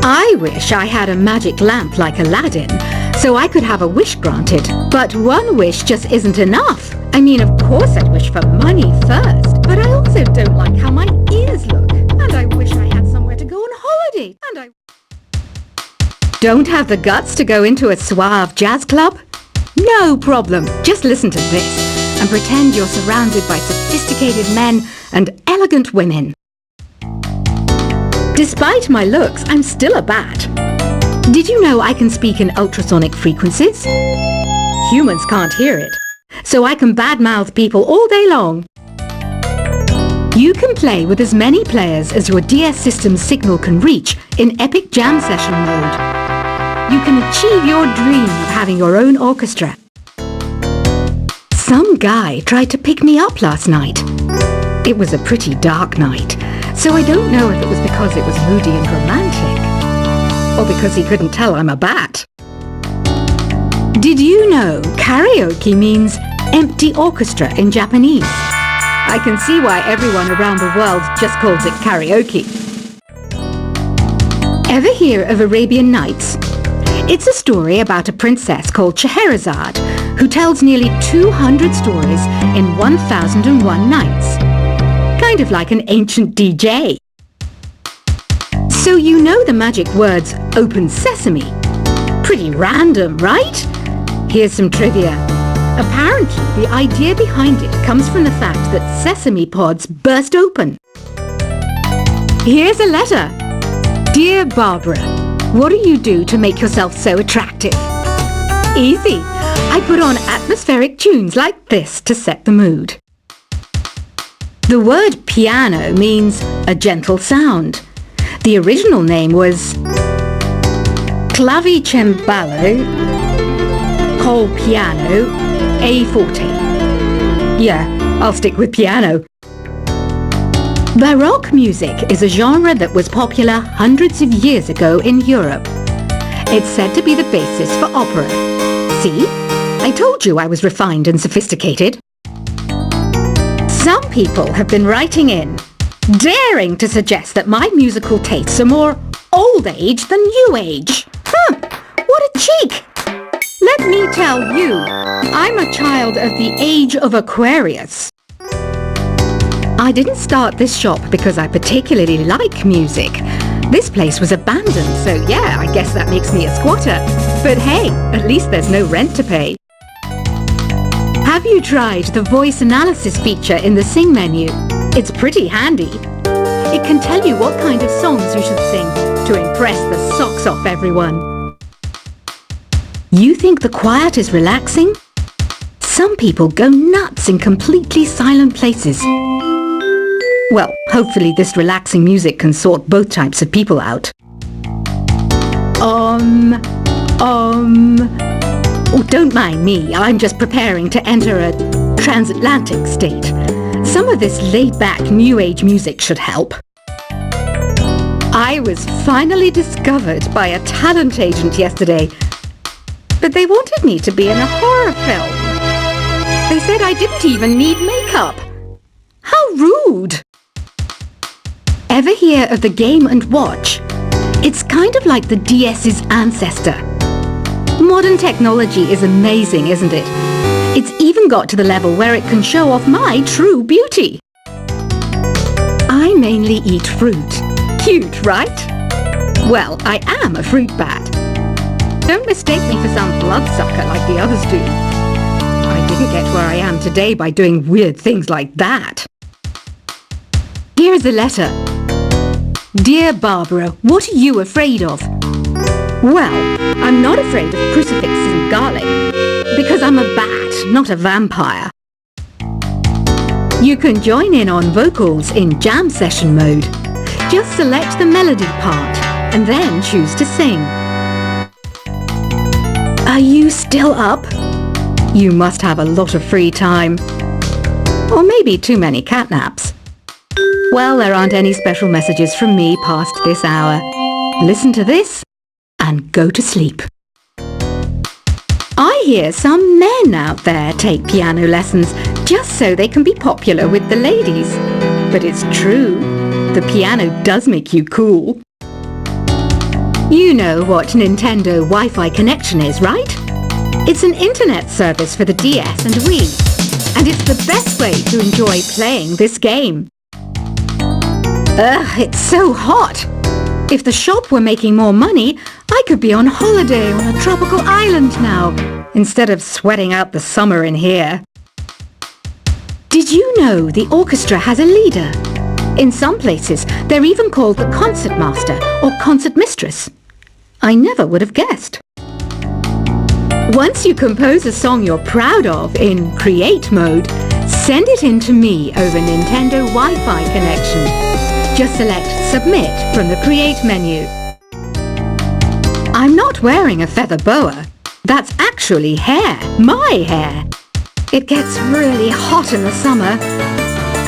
I wish I had a magic lamp like Aladdin, so I could have a wish granted. But one wish just isn't enough. I mean, of course I'd wish for money first, but I also don't like how my ears look. And I wish I had somewhere to go on holiday. And I don't have the guts to go into a suave jazz club? No problem. Just listen to this and pretend you're surrounded by sophisticated men and elegant women. Despite my looks, I'm still a bat. Did you know I can speak in ultrasonic frequencies? Humans can't hear it, so I can badmouth people all day long. You can play with as many players as your DS system's signal can reach in Epic Jam Session mode. You can achieve your dream of having your own orchestra. Some guy tried to pick me up last night. It was a pretty dark night, so I don't know if it was because it was moody and romantic, or because he couldn't tell I'm a bat. Did you know karaoke means empty orchestra in Japanese? I can see why everyone around the world just calls it karaoke. Ever hear of Arabian Nights? It's a story about a princess called Scheherazade who tells nearly 200 stories in 1001 nights. Kind of like an ancient DJ. So you know the magic words "Open Sesame"? Pretty random, right? Here's some trivia. Apparently, the idea behind it comes from the fact that sesame pods burst open. Here's a letter. Dear Barbara, what do you do to make yourself so attractive? Easy. I put on atmospheric tunes like this to set the mood. The word piano means a gentle sound. The original name was clavicembalo col piano a forte. Yeah, I'll stick with piano. Baroque music is a genre that was popular hundreds of years ago in Europe. It's said to be the basis for opera. See? I told you I was refined and sophisticated. Some people have been writing in, daring to suggest that my musical tastes are more old age than new age. What a cheek! Let me tell you, I'm a child of the age of Aquarius. I didn't start this shop because I particularly like music. This place was abandoned, so yeah, I guess that makes me a squatter. But hey, at least there's no rent to pay. Have you tried the voice analysis feature in the Sing menu? It's pretty handy. It can tell you what kind of songs you should sing to impress the socks off everyone. You think the quiet is relaxing? Some people go nuts in completely silent places. Well, hopefully this relaxing music can sort both types of people out. Oh, don't mind me. I'm just preparing to enter a transatlantic state. Some of this laid-back New Age music should help. I was finally discovered by a talent agent yesterday, but they wanted me to be in a horror film. They said I didn't even need makeup. How rude! Ever hear of the Game & Watch? It's kind of like the DS's ancestor. Modern technology is amazing, isn't it? It's even got to the level where it can show off my true beauty. I mainly eat fruit. Cute, right? Well, I am a fruit bat. Don't mistake me for some bloodsucker like the others do. I didn't get where I am today by doing weird things like that. Here's a letter. Dear Barbara, what are you afraid of? Well, I'm not afraid of crucifixes and garlic, because I'm a bat, not a vampire. You can join in on vocals in jam session mode. Just select the melody part, and then choose to sing. Are you still up? You must have a lot of free time. Or maybe too many catnaps. Well, there aren't any special messages from me past this hour. Listen to this and go to sleep. I hear some men out there take piano lessons just so they can be popular with the ladies. But it's true, the piano does make you cool. You know what Nintendo Wi-Fi connection is, right? It's an internet service for the DS and Wii, and it's the best way to enjoy playing this game. Ugh, it's so hot! If the shop were making more money, I could be on holiday on a tropical island now, instead of sweating out the summer in here. Did you know the orchestra has a leader? In some places, they're even called the concert master or concert mistress. I never would have guessed. Once you compose a song you're proud of in Create mode, send it in to me over Nintendo Wi-Fi connection. Just select Submit from the Create menu. I'm not wearing a feather boa. That's actually hair, my hair. It gets really hot in the summer.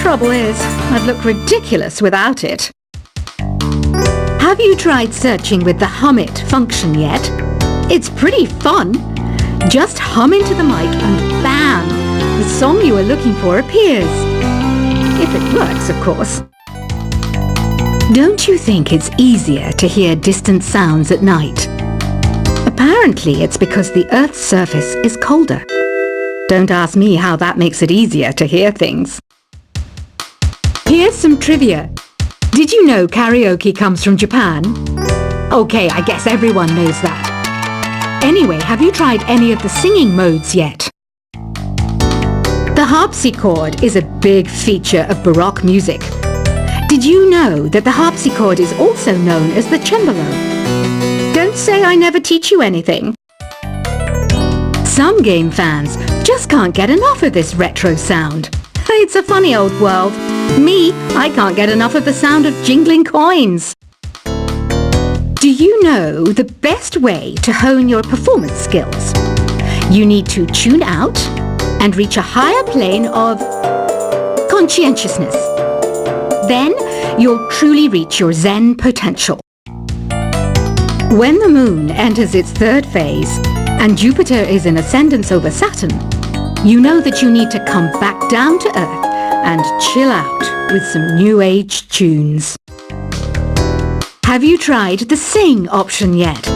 Trouble is, I'd look ridiculous without it. Have you tried searching with the Hum It function yet? It's pretty fun. Just hum into the mic and bam! The song you are looking for appears. If it works, of course. Don't you think it's easier to hear distant sounds at night? Apparently it's because the Earth's surface is colder. Don't ask me how that makes it easier to hear things. Here's some trivia. Did you know karaoke comes from Japan? Okay, I guess everyone knows that. Anyway, have you tried any of the singing modes yet? The harpsichord is a big feature of Baroque music. Did you know that the harpsichord is also known as the cembalo? Don't say I never teach you anything. Some game fans just can't get enough of this retro sound. It's a funny old world. Me, I can't get enough of the sound of jingling coins. Do you know the best way to hone your performance skills? You need to tune out and reach a higher plane of conscientiousness. Then you'll truly reach your Zen potential. When the moon enters its third phase and Jupiter is in ascendance over Saturn, you know that you need to come back down to Earth and chill out with some new age tunes. Have you tried the Sing option yet?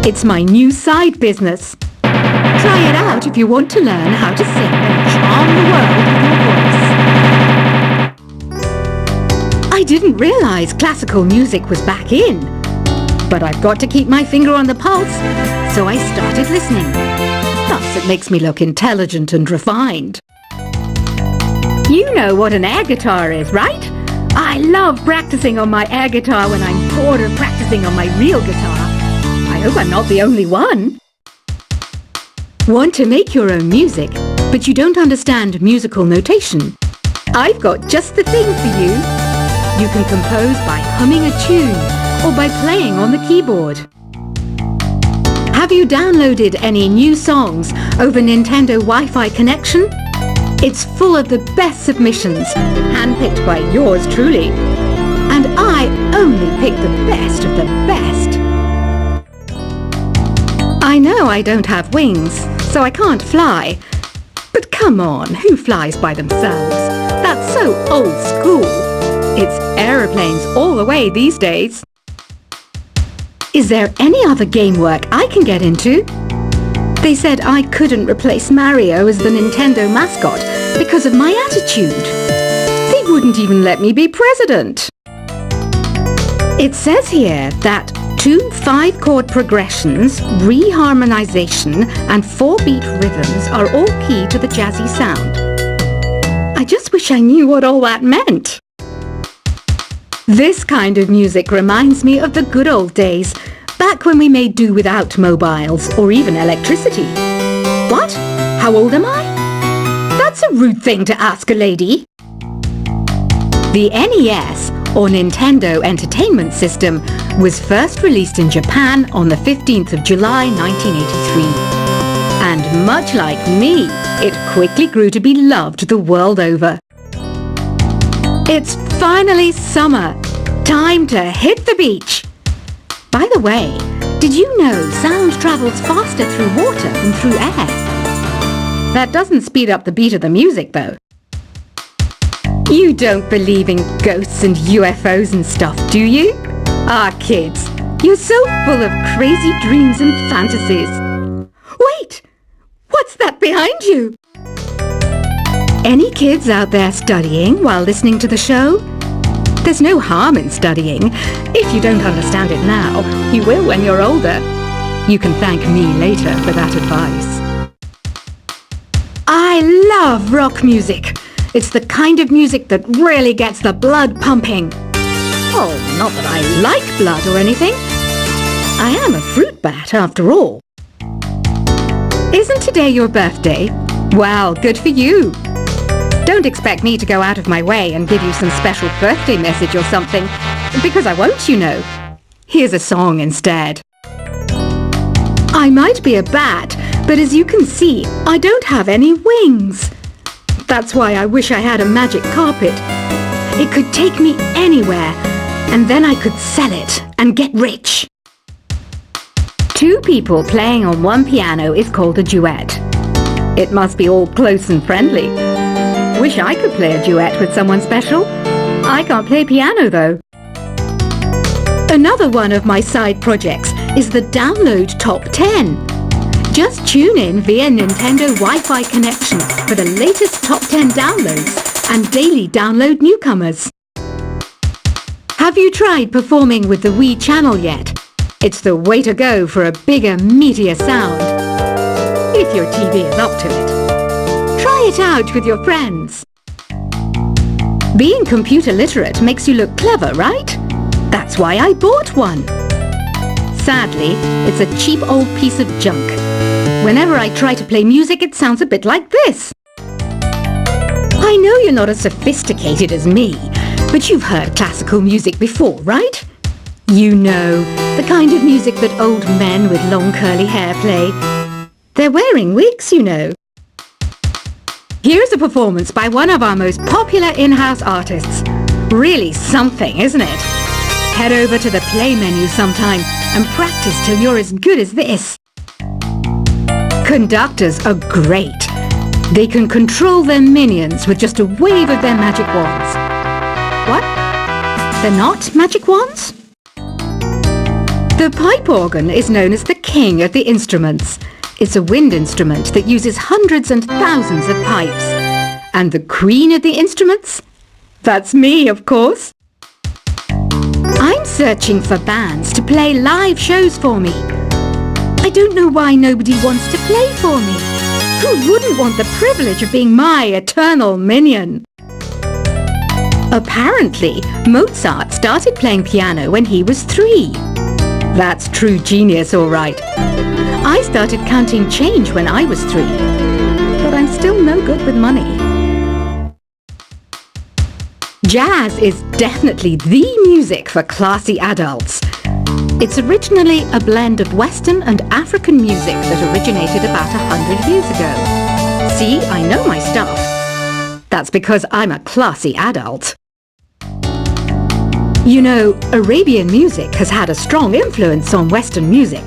It's my new side business. Try it out if you want to learn how to sing and charm the world with your voice. I didn't realize classical music was back in. But I've got to keep my finger on the pulse, so I started listening. Plus, it makes me look intelligent and refined. You know what an air guitar is, right? I love practicing on my air guitar when I'm bored of practicing on my real guitar. I hope I'm not the only one. Want to make your own music, but you don't understand musical notation? I've got just the thing for you. You can compose by humming a tune or by playing on the keyboard. Have you downloaded any new songs over Nintendo Wi-Fi connection? It's full of the best submissions, handpicked by yours truly. And I only pick the best of the best. I know I don't have wings, so I can't fly. But come on, who flies by themselves? That's so old school. It's aeroplanes all the way these days. Is there any other game work I can get into? They said I couldn't replace Mario as the Nintendo mascot because of my attitude. They wouldn't even let me be president. It says here that 2 5-chord progressions, reharmonization, and 4-beat rhythms are all key to the jazzy sound. I just wish I knew what all that meant. This kind of music reminds me of the good old days, back when we made do without mobiles or even electricity. What? How old am I? That's a rude thing to ask a lady. The NES, or Nintendo Entertainment System, was first released in Japan on the 15th of July 1983. And much like me, it quickly grew to be loved the world over. It's finally summer. Time to hit the beach. By the way, did you know sound travels faster through water than through air? That doesn't speed up the beat of the music, though. You don't believe in ghosts and UFOs and stuff, do you? Ah, kids, You're so full of crazy dreams and fantasies. Wait! What's that behind you? Any kids out there studying while listening to the show? There's no harm in studying. If you don't understand it now, you will when you're older. You can thank me later for that advice. I love rock music. It's the kind of music that really gets the blood pumping. Oh, not that I like blood or anything. I am a fruit bat after all. Isn't today your birthday? Well, good for you. Don't expect me to go out of my way and give you some special birthday message or something, because I won't, you know. Here's a song instead. I might be a bat, but as you can see, I don't have any wings. That's why I wish I had a magic carpet. It could take me anywhere, and then I could sell it and get rich. Two people playing on one piano is called a duet. It must be all close and friendly. Wish I could play a duet with someone special. I can't play piano though. Another one of my side projects is the Download Top 10. Just tune in via Nintendo Wi-Fi connection for the latest Top 10 downloads and daily download newcomers. Have you tried performing with the Wii channel yet? It's the way to go for a bigger, meatier sound. If your TV is up to it. Try it out with your friends. Being computer literate makes you look clever, right? That's why I bought one. Sadly, it's a cheap old piece of junk. Whenever I try to play music, it sounds a bit like this. I know you're not as sophisticated as me, but you've heard classical music before, right? You know, the kind of music that old men with long curly hair play. They're wearing wigs, you know. Here's a performance by one of our most popular in-house artists. Really something, isn't it? Head over to the play menu sometime and practice till you're as good as this. Conductors are great. They can control their minions with just a wave of their magic wands. What? They're not magic wands? The pipe organ is known as the king of the instruments. It's a wind instrument that uses hundreds and thousands of pipes. And the queen of the instruments? That's me, of course. I'm searching for bands to play live shows for me. I don't know why nobody wants to play for me. Who wouldn't want the privilege of being my eternal minion? Apparently, Mozart started playing piano when he was 3. That's true genius, all right. I started counting change when I was 3, but I'm still no good with money. Jazz is definitely the music for classy adults. It's originally a blend of Western and African music that originated about 100 years ago. See, I know my stuff. That's because I'm a classy adult. You know, Arabian music has had a strong influence on Western music.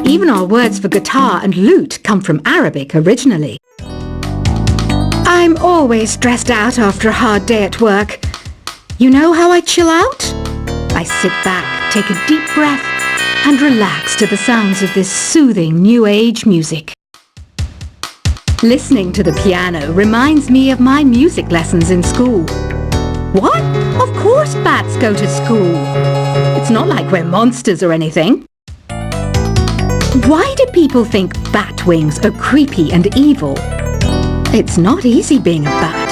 Even our words for guitar and lute come from Arabic originally. I'm always stressed out after a hard day at work. You know how I chill out? I sit back, take a deep breath, and relax to the sounds of this soothing new age music. Listening to the piano reminds me of my music lessons in school. What? Of course bats go to school. It's not like we're monsters or anything. Why do people think bat wings are creepy and evil? It's not easy being a bat.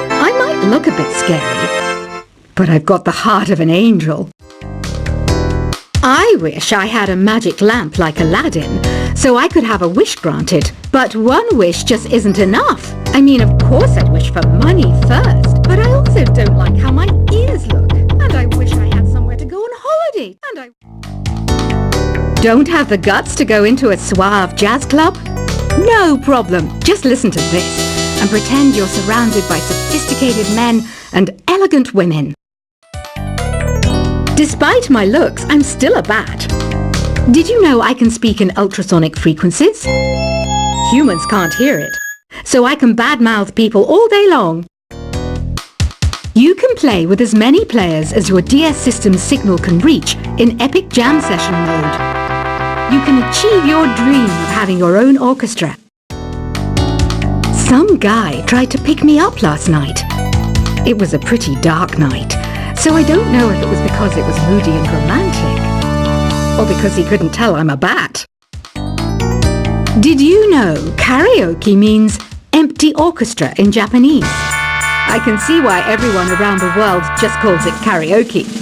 I might look a bit scary, but I've got the heart of an angel. I wish I had a magic lamp like Aladdin, so I could have a wish granted. But one wish just isn't enough. I mean, of course I'd wish for money first, but I also don't like how my ears look. And I wish I had somewhere to go on holiday. And I don't have the guts to go into a suave jazz club? No problem. Just listen to this and pretend you're surrounded by sophisticated men and elegant women. Despite my looks, I'm still a bat. Did you know I can speak in ultrasonic frequencies? Humans can't hear it, so I can badmouth people all day long. You can play with as many players as your DS system's signal can reach in Epic Jam Session mode. You can achieve your dream of having your own orchestra. Some guy tried to pick me up last night. It was a pretty dark night, so I don't know if it was because it was moody and romantic, or because he couldn't tell I'm a bat. Did you know karaoke means empty orchestra in Japanese? I can see why everyone around the world just calls it karaoke.